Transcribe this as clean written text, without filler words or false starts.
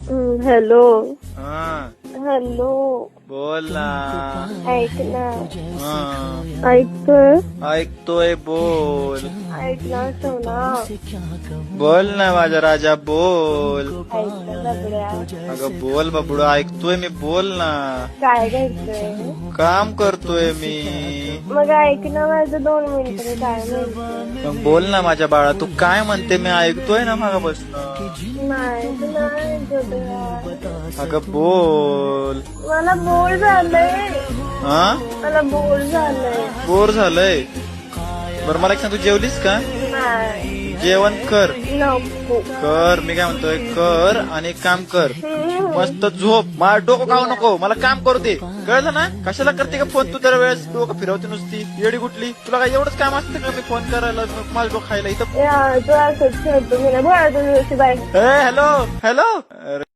Hello हा hello बोल ना. ऐक ना. हा ऐकतोय ऐकतोय बोल. ऐक ना सोना. बोल ना माझा राजा बोल. ऐक ना बबड्या. अगं बोल बाबुडा ऐकतोय मी बोल ना. काय करतोय? काम करतोय मी. मग ऐक ना माझं 2 मिनिटं मी काय म्हणते. मग बोल ना माझ्या बाळा तू काय म्हणते मी ऐकतोय ना मागापासून. नाही तू नाही ऐकत यार. अगं बोल. मला बोर झालंय. हा मला बोर झालंय. बोर झालंय. बरं मला एक सांग तू जेवलीस का? नाही जेवण कर. नको. कर मी काय म्हणतोय कर आणि एक काम कर. मस्त झोप. मला डोकं खाऊ नको मला काम करू दे कळलं ना. कशाला करते का फोन तू दरवेळेस डोकं फिरवते नुसती येडी कुठली. तुला काय एवढंच काम असतं का मी फोन करायला माझं डोकं खायला इथं. यार तू असंच खेळतो मी नाही बोला तुझी बाय. Hello hello.